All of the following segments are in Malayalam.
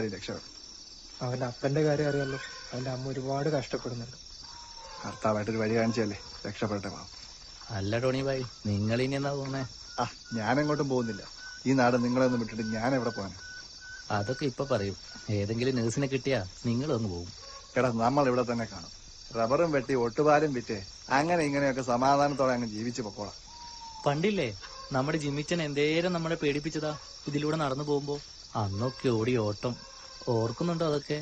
വഴി രക്ഷപ്പെടും. അവന്റെ അപ്പന്റെ കാര്യം അറിയാലോ, അവന്റെ അമ്മ ഒരുപാട് കഷ്ടപ്പെടുന്നുണ്ട്. കർത്താവായിട്ടൊരു വഴി കാണിച്ചല്ലേ രക്ഷപ്പെടട്ടെ. അല്ല ടോണി ഭായി, നിങ്ങൾ ഇനി എന്നാ പോകുന്നേ? ഞാനെങ്ങോട്ടും പോകുന്നില്ല. ഈ നാട് നിങ്ങളൊന്നും വിട്ടിട്ട് ഞാൻ എവിടെ പോകാനാ? അതൊക്കെ ഇപ്പൊ പറയും. ഏതെങ്കിലും നേഴ്സിനെ കിട്ടിയാ നിങ്ങളൊന്ന് പോകും. എടാ, നമ്മൾ ഇവിടെ തന്നെ കാണും. റബ്ബറും വെട്ടി ഒട്ടുപാലും വിറ്റ് അങ്ങനെ ഇങ്ങനെയൊക്കെ സമാധാനത്തോടെ അങ്ങ് ജീവിച്ചു പൊക്കോളാം. പണ്ടില്ലേ നമ്മുടെ ജിമ്മിച്ചൻ എന്തേരം നമ്മളെ പേടിപ്പിച്ചതാ ഇതിലൂടെ നടന്നു പോകുമ്പോ. അന്നൊക്കെ ഓടിയ ഓട്ടം ഓർക്കുന്നുണ്ടോ? അതൊക്കെ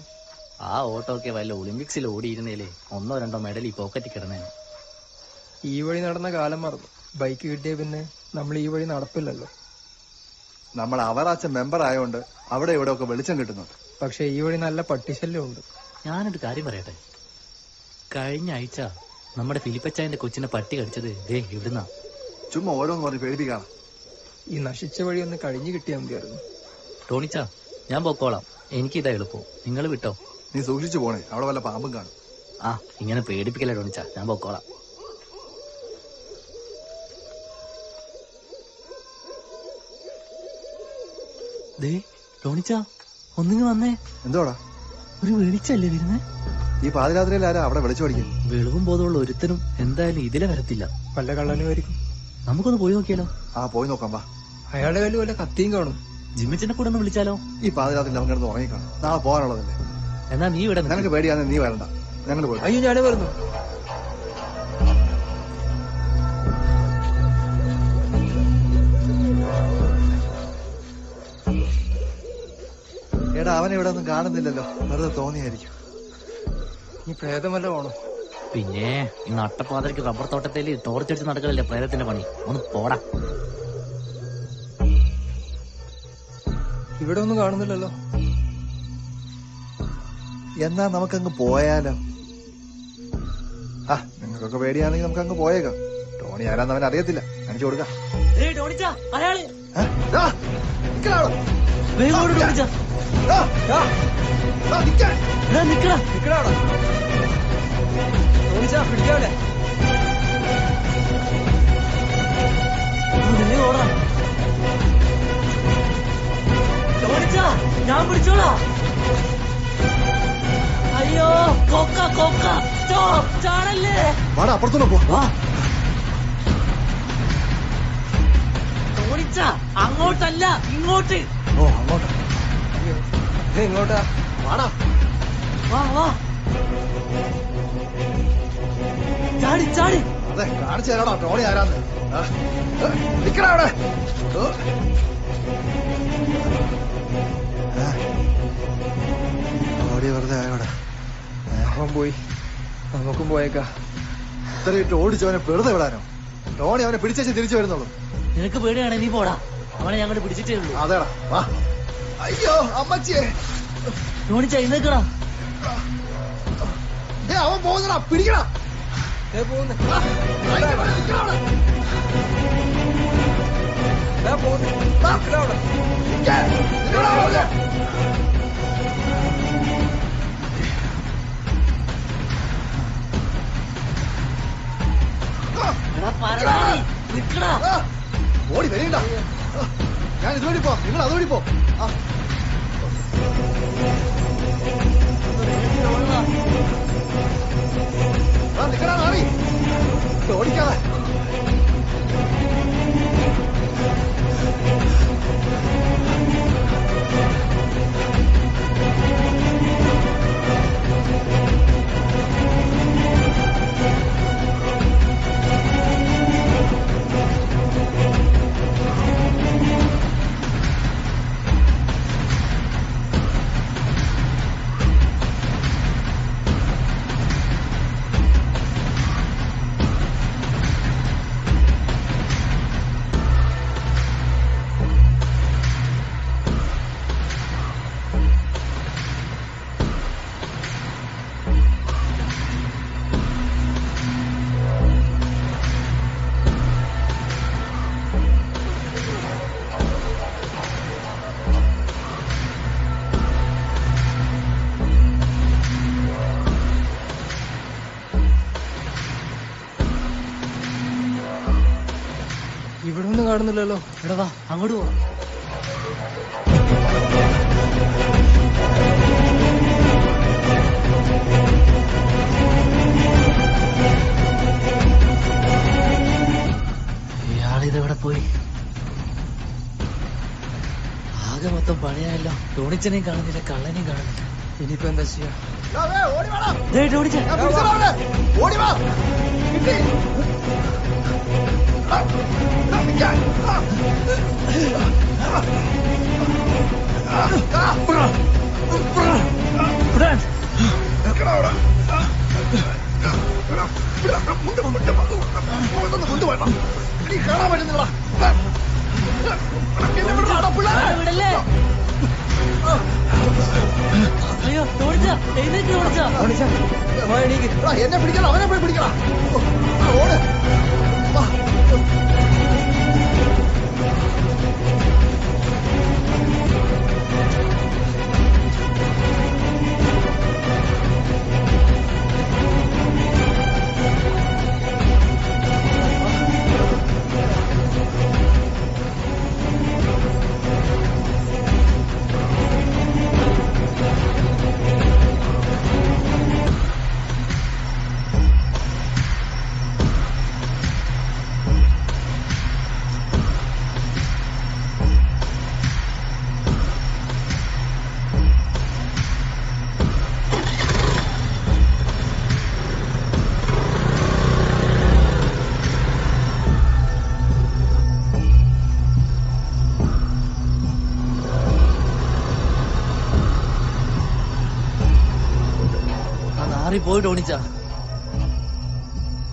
ആ ഓട്ടമൊക്കെ വല്ല ഒളിമ്പിക്സിൽ ഓടിയിരുന്നേലേ 1-2 മെഡൽ ഈ പോക്കറ്റിൽ കിടന്നേ. ഈ വഴി നടന്ന കാലം മറന്നു. ബൈക്ക് കിട്ടിയ പിന്നെ നമ്മൾ ഈ വഴി നടപ്പില്ലല്ലോ. നമ്മൾ അവറാച്ച മെമ്പർ ആയതുകൊണ്ട് അവിടെ ഇവിടെ ഒക്കെ വെളിച്ചം കിട്ടുന്നുണ്ട്. പക്ഷെ ഈ വഴി നല്ല പട്ടിശല്യമുണ്ട്. ഞാനൊരു കാര്യം പറയട്ടെ. കഴിഞ്ഞ ആഴ്ച നമ്മുടെ ഫിലിപ്പച്ചായന്റെ കൊച്ചിനെ പട്ടി കടിച്ചത് ദേ ഇവിടുന്നാ. ചുമ്മാ ഓരോന്ന് പറഞ്ഞ് പേടിപ്പിക്കണം. ഈ നശിച്ച വഴി ഒന്ന് കഴിഞ്ഞു കിട്ടിയാൽ മതിയായിരുന്നു. ടോണിച്ചാ, ഞാൻ പൊക്കോളാം. എനിക്കിതാ എളുപ്പം. നിങ്ങൾ വിട്ടോ. നീ സൂക്ഷിച്ചു പോണേ, അവിടെ വല്ല പാമ്പും കാണും. ഇങ്ങനെ പേടിപ്പിക്കല ടോണിച്ചാ, ഞാൻ പൊക്കോളാം. ദേ ടോണിച്ചാ, ഒന്നിങ്ങ് വന്നേ. എന്തോടാ? ഒരു വെളിച്ചല്ലേ വരുന്നേ? ഈ പാതിരാത്രിയിൽ ആരാ അവിടെ വിളിച്ചു പഠിക്കും? വെളിവും ബോധമുള്ള ഒരുത്തനും എന്തായാലും ഇതിലെ വരത്തില്ല. വല്ല കള്ളനുമായിരിക്കും. നമുക്കൊന്ന് പോയി നോക്കിയാലോ? പോയി നോക്കാം വാ. അയാളുടെ കയ്യിൽ വല്ല കത്തിയും കാണും. ജിമ്മിച്ചനെ കൂടെ ഒന്ന് വിളിച്ചാലോ? ഈ പാതിരാത്രിയിൽ അവൻ കിടന്ന് ഉറങ്ങിക്കാണും. നാളെ പോകാനുള്ളതല്ലേ. എന്നാ നീ ഇവിടെ നിനക്ക് പേടിയാന്ന് നീ വരണ്ട, ഞങ്ങൾ പോയി. അയ്യോ, ഞാനേ വരുന്നു. എടാ, അവനെ ഇവിടെ ഒന്നും കാണുന്നില്ലല്ലോ, വെറുതെ തോന്നിയായിരിക്കും. ഈ പ്രേതമല്ല പോണോ? പിന്നെ ഈ നട്ടപ്പാതയ്ക്ക് റബ്ബർ തോട്ടത്തിൽ ടോർച്ചടിച്ച് നടക്കലല്ലേ പ്രേതത്തിന്റെ പണി. ഒന്ന് പോടാ. ഇവിടെ ഒന്നും കാണുന്നില്ലല്ലോ. എന്നാ നമുക്കങ്ങ് പോയാലോ? നിങ്ങൾക്കൊക്കെ പേടിയാണെങ്കിൽ നമുക്കങ്ങ് പോയേക്കാം. ടോണി ആരാന്ന് അവൻ അറിയത്തില്ല, കാണിച്ചു കൊടുക്കാം. പിടിക്കാവല്ലേ? ഞാൻ പിടിച്ചോളാ. അയ്യോ, കൊക്ക കൊക്ക, ചാടല്ലേ. വാടാ, അപ്പുറത്തോട്ട് പോ. ടോണിച്ച, അങ്ങോട്ടല്ല ഇങ്ങോട്ട്. അങ്ങോട്ടാ? ഇങ്ങോട്ടാ? വാടാ, വാ വാ. ചാടി ചാടി. അതെ, കാണിച്ചു തരാടാ ടോണി ആരാന്ന്. നിക്കടാ അവിടെ. ഓടി വെറുതെ ആയോടെ. അവൻ പോയി, നമുക്കും പോയേക്കാ. ഇത്രയിട്ട് ഓടിച്ചവനെ വെറുതെ വിടാനോ? ടോണി അവനെ പിടിച്ചു തിരിച്ചു വരുന്നുള്ളൂ. നിനക്ക് പേടിയാണ്, നീ പോടാ. അവനെ ഞങ്ങൾ പിടിച്ചിട്ടേ ഉള്ളൂ. അതേടാ, വാ. അയ്യോ അമ്മച്ചിയെ. ടോണിച്ച ഇന്നേക്കടാ. അവൻ പോകുന്നടാ, പിടിക്കടാ. പോകുന്നു. ഓടി വരണ്ട. ഞാൻ ഇതുവഴി പോ, നിങ്ങൾ അതുവഴി പോ. നിക്കടാ നാറി, ഓടിക്കാതെ. ഇവിടെ ഒന്നും കാണുന്നില്ലല്ലോ. എടാ വാ, അങ്ങോട്ട് പോവാ. മൊത്തം പണിയായല്ലോ. ടോണിച്ചനെയും കാണുന്നില്ല, കള്ളനെയും കാണുന്നില്ല. ഇനിയിപ്പോ എന്താ ചെയ്യാ? ദേ ടോണിച്ചൻ. ഓടി വാ. കാണാൻ പറ്റുന്നില്ല. വിടല്ലേ? അയ്യോ ടോണിച്ച, എഴുന്നേറ്റ് ടോണിച്ച. എന്നെ പിടിക്കണം, അവനെ പോയി പിടിക്കണം. ഓട്. പോയി ടോണിച്ച.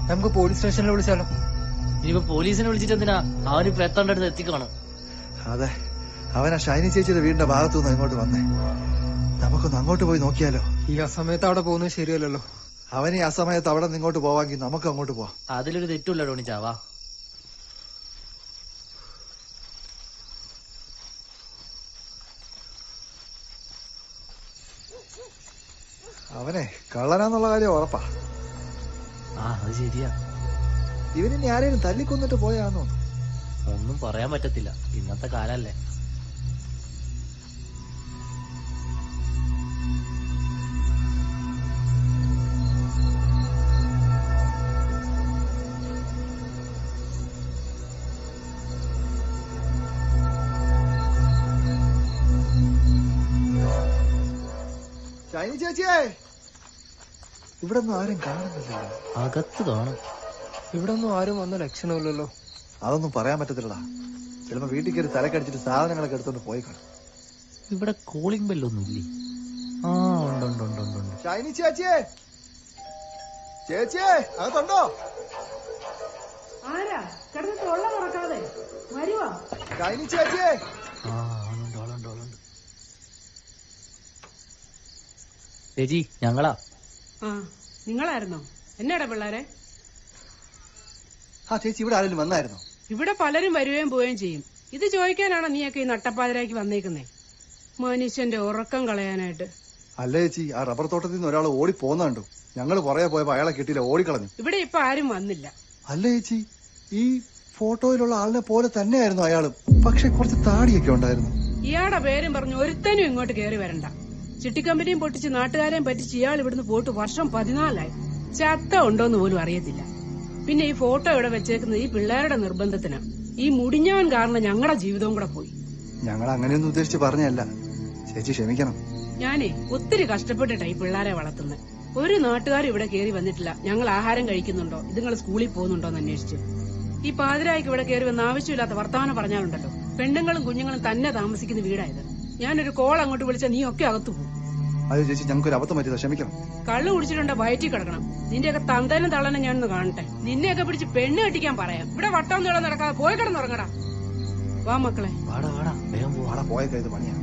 നമുക്ക് പോലീസ് സ്റ്റേഷനിൽ വിളിച്ചാലോ? ഇനിയിപ്പോ പോലീസിനെ വിളിച്ചിട്ട് എന്തിനാ? അവനിപ്പോ എത്തേണ്ട അടുത്ത് എത്തിക്കാണ്. അതെ, അവനാ ഷൈനി ചേച്ചിയുടെ വീടിന്റെ ഭാഗത്തുനിന്ന് ഇങ്ങോട്ട് വന്നേ. നമുക്കൊന്ന് അങ്ങോട്ട് പോയി നോക്കിയാലോ? ഈ അസമയത്ത് അവിടെ പോകുന്നത് ശരിയല്ലല്ലോ. അവന് ഈ അസമയത്ത് അവിടെ നിന്ന് ഇങ്ങോട്ട് പോവാമെങ്കിൽ നമുക്ക് അങ്ങോട്ട് പോവാം. അതിലൊരു തെറ്റുമില്ല ടോണിച്ച, വാ. അവനെ കള്ളനാന്നുള്ള കാര്യം ഉറപ്പാ. ആ അത് ശരിയാ. ഇവനിനി ആരെയും തല്ലിക്കൊന്നിട്ട് പോയാന്നോ? ഒന്നും പറയാൻ പറ്റത്തില്ല, ഇന്നത്തെ കാലല്ലേ. ഷൈനി ചേച്ചിയേ, ഇവിടെ ഒന്നും ആരും കാണുന്നില്ല. അകത്ത് കാണും. ഇവിടെ ഒന്നും ആരും വന്ന ലക്ഷണമില്ലല്ലോ. അതൊന്നും പറയാൻ പറ്റത്തില്ലടാ. ചിലപ്പോ വീട്ടിൽ കയറി തലക്കടിച്ചിട്ട് സാധനങ്ങളൊക്കെ എടുത്തോണ്ട് പോയി കാണും. ഇവിടെ കോളിംഗ് ബെല്ലൊന്നും ഇല്ലേ? ആ ഉണ്ട്. ഷൈനി ചേച്ചിയേ, ചേച്ചിയേ അകത്തുണ്ടോ? ആരാ കിടന്ന് തൊള്ള തുറക്കാതെ വരുവാ? ഷൈനി ചേച്ചിയേ. ആ ആളുണ്ട്. ചേച്ചി ഞങ്ങളാ. ആ നിങ്ങളായിരുന്നോ? എന്നാടാ പിള്ളേരെ? ആ ചേച്ചി, ഇവിടെ ആരെങ്കിലും വന്നായിരുന്നോ? ഇവിടെ പലരും വരുകയും പോവുകയും ചെയ്യും. ഇത് ചോദിക്കാനാണോ നീയൊക്കെ ഈ നട്ടപ്പാതിരാക്കി വന്നേക്കുന്നേ? മനുഷ്യന്റെ ഉറക്കം കളയാനായിട്ട്. അല്ല ചേച്ചി, ആ റബ്ബർ തോട്ടത്തിൽ നിന്ന് ഒരാൾ ഓടി പോന്ന കണ്ടു. ഞങ്ങൾ പുറകെ പോയപ്പോ അയാളെ കിട്ടിയില്ല, ഓടിക്കളഞ്ഞു. ഇവിടെ ഇപ്പൊ ആരും വന്നില്ല. അല്ല ചേച്ചി, ഈ ഫോട്ടോയിലുള്ള ആളിനെ പോലെ തന്നെയായിരുന്നു അയാളും. പക്ഷെ കുറച്ച് താടിയൊക്കെ ഉണ്ടായിരുന്നു. ഇയാളുടെ പേരും പറഞ്ഞു ഒരുത്തനും ഇങ്ങോട്ട് കയറി വരണ്ട. ചിട്ടിക്കമ്പനിയും പൊട്ടിച്ച് നാട്ടുകാരെയും പറ്റിച്ച് ഇയാൾ ഇവിടുന്ന് പോയിട്ട് വർഷം 14 ചത്ത ഉണ്ടോന്ന് പോലും അറിയത്തില്ല. പിന്നെ ഈ ഫോട്ടോ ഇവിടെ വെച്ചേക്കുന്നത് ഈ പിള്ളേരുടെ നിർബന്ധത്തിന്. ഈ മുടിഞ്ഞവൻ കാരണം ഞങ്ങളുടെ ജീവിതവും കൂടെ പോയി. ഞങ്ങൾ അങ്ങനെയൊന്നും ഉദ്ദേശിച്ച് പറഞ്ഞല്ല ചേച്ചി, ക്ഷമിക്കണം. ഞാനേ ഒത്തിരി കഷ്ടപ്പെട്ടിട്ടാ ഈ പിള്ളേരെ വളർത്തുന്നത്. ഒരു നാട്ടുകാരും ഇവിടെ കയറി വന്നിട്ടില്ല. ഞങ്ങൾ ആഹാരം കഴിക്കുന്നുണ്ടോ, ഇതുങ്ങൾ സ്കൂളിൽ പോകുന്നുണ്ടോ എന്ന് അന്വേഷിച്ചു. ഈ പാതിരായ്ക്ക് ഇവിടെ കയറി വന്ന് ആവശ്യമില്ലാത്ത വർത്തമാനം പറഞ്ഞാലുണ്ടല്ലോ. പെണ്ണുങ്ങളും കുഞ്ഞുങ്ങളും തന്നെ താമസിക്കുന്ന വീടായത്. ഞാനൊരു കോൾ അങ്ങോട്ട് വിളിച്ചാൽ നീ ഒക്കെ അകത്തു പോകും. അയ്യോ ചേച്ചി, ഞങ്ങൾക്കൊരു അബദ്ധം പറ്റിയതാ, ക്ഷമിക്കണം. കള്ളു കുടിച്ചിട്ടുണ്ടോ വയറ്റി കിടക്കണം. നിന്റെയൊക്കെ തന്തനും തള്ളനും ഞാനൊന്ന് കാണട്ടെ. നിന്നെയൊക്കെ പിടിച്ച് പെണ്ണ് കെട്ടിക്കാൻ പറയാം. ഇവിടെ വട്ടം നീളം നടക്കാതെ പോയി കിടന്നുറങ്ങടാ. വാ മക്കളെ. വാടാ വേഗം പോയേക്കാ, ഇത് പണിയാ.